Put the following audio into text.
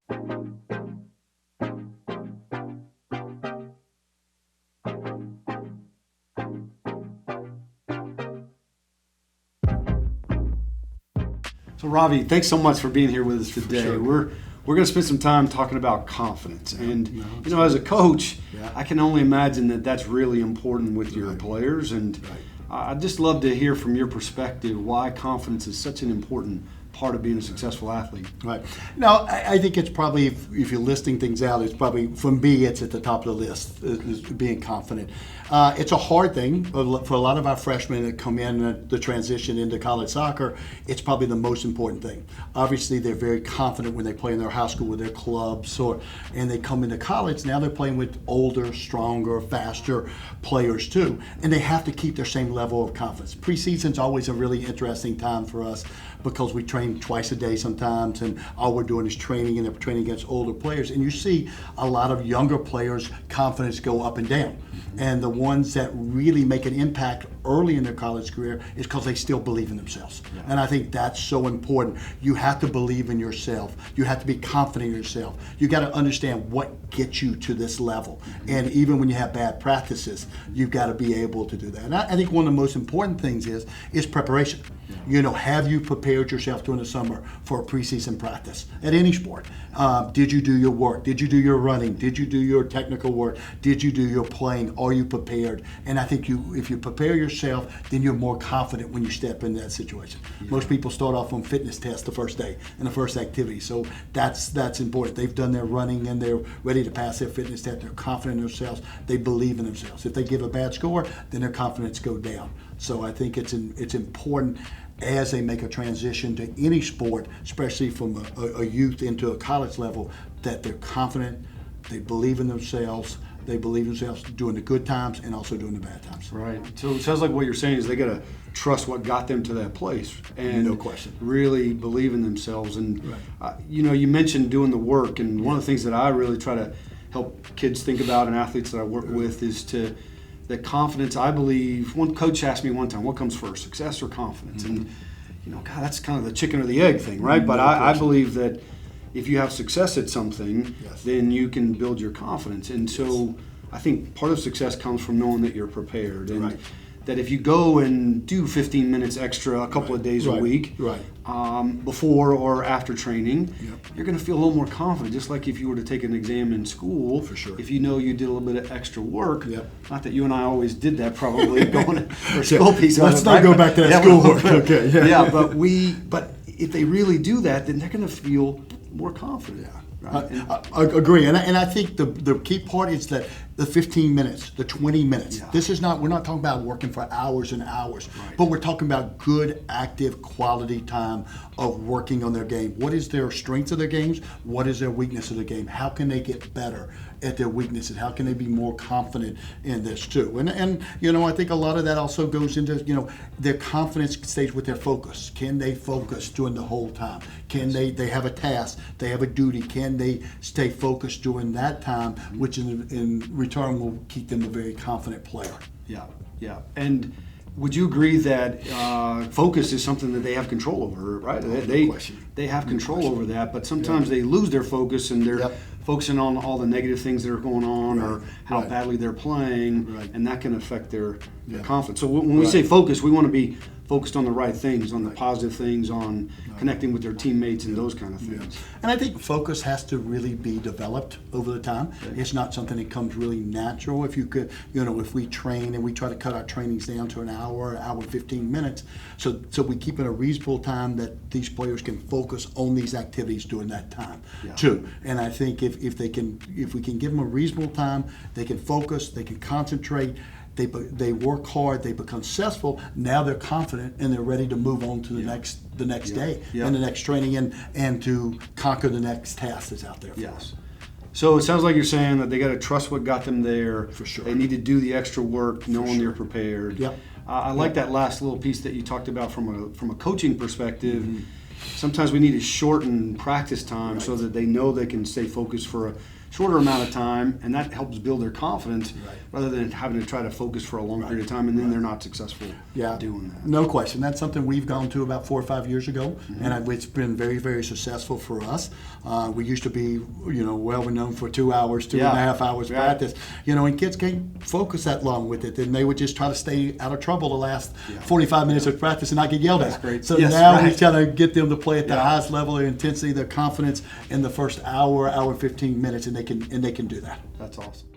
So Robbie, thanks so much for being here with us today. Sure. We're going to spend some time talking about confidence, and as a coach, I can only imagine that that's really important with your players, and I'd just love to hear from your perspective why confidence is such an important part of being a successful athlete. Right. Now, I think it's probably, if you're listing things out, it's probably, for me, it's at the top of the list, is being confident. It's a hard thing for a lot of our freshmen that come in the transition into college soccer. It's probably the most important thing. Obviously, they're very confident when they play in their high school with their clubs, and they come into college. Now they're playing with older, stronger, faster players too, and they have to keep their same level of confidence. Preseason's always a really interesting time for us because we train twice a day sometimes, and all we're doing is training, and they're training against older players. And you see a lot of younger players' confidence go up and down. And the ones that really make an impact early in their college career is because they still believe in themselves. Yeah. And I think that's so important. You have to believe in yourself. You have to be confident in yourself. You got to understand what gets you to this level. And even when you have bad practices, you've got to be able to do that. And I think one of the most important things is preparation. Yeah. Have you prepared yourself during the summer for a preseason practice at any sport? Did you do your work? Did you do your running? Did you do your technical work? Did you do your playing? Are you prepared? And I think if you prepare yourself, then you're more confident when you step into that situation. Yeah. Most people start off on fitness tests the first day and the first activity, so that's important. They've done their running and they're ready to pass their fitness test. They're confident in themselves. They believe in themselves. If they give a bad score, then their confidence go down. So I think it's important as they make a transition to any sport, especially from a youth into a college level, that they're confident, they believe in themselves, during the good times and also during the bad times. Right. So it sounds like what you're saying is they got to trust what got them to that place, and no question, really believe in themselves. And you mentioned doing the work, and one of the things that I really try to help kids think about and athletes that I work with is that confidence. I believe one coach asked me one time, what comes first, success or confidence? And God, that's kind of the chicken or the egg thing, right? But I believe that if you have success at something, then you can build your confidence. And so I think part of success comes from knowing that you're prepared, and that if you go and do 15 minutes extra a couple of days a week before or after training, you're going to feel a little more confident, just like if you were to take an exam in school. For sure. If you know you did a little bit of extra work, not that you and I always did that probably going for school piece. Let's not go back to that schoolwork. Okay. But if they really do that, then they're going to feel more confident. Right? I agree, and I think the key part is that the 15 minutes, the 20 minutes. This is we're not talking about working for hours and hours, but we're talking about good, active, quality time of working on their game. What is their strength of their games? What is their weakness of the game? How can they get better at their weaknesses? How can they be more confident in this too? And I think a lot of that also goes into their confidence stays with their focus. Can they focus during the whole time? Can they have a task? They have a duty. Can they stay focused during that time, which in return will keep them a very confident player? Yeah. And would you agree that focus is something that they have control over, right? They have control over that, but sometimes they lose their focus and they're focusing on all the negative things that are going on or how badly they're playing, and that can affect their confidence. So when we say focus, we want to be focused on the right things, on the positive things, on connecting with their teammates and those kind of things. And I think focus has to really be developed over the time. It's not something that comes really natural. If you could, if we train and we try to cut our trainings down to an hour and 15 minutes, so we keep it a reasonable time that these players can focus on these activities during that time too. And I think if we can give them a reasonable time, they can focus, they can concentrate. They work hard, they become successful. Now they're confident and they're ready to move on to the next day and the next training and to conquer the next task that's out there for us. So it sounds like you're saying that they got to trust what got them there. For sure. They need to do the extra work, knowing they're prepared. I like that last little piece that you talked about from a coaching perspective. Sometimes we need to shorten practice time so that they know they can stay focused for a shorter amount of time, and that helps build their confidence Right. rather than having to try to focus for a long period of time and then they're not successful Yeah, doing that. no question. That's something we've gone to about 4 or 5 years ago, and it's been very, very successful for us. We used to be, well known for 2 hours, two and a half hours practice, and kids can't focus that long with it. Then they would just try to stay out of trouble the last 45 minutes of practice and not get yelled That's at. great. So Yes, now we right. try to get them to play at the highest level of intensity, their confidence in the first hour and 15 minutes, and they can do that. That's awesome.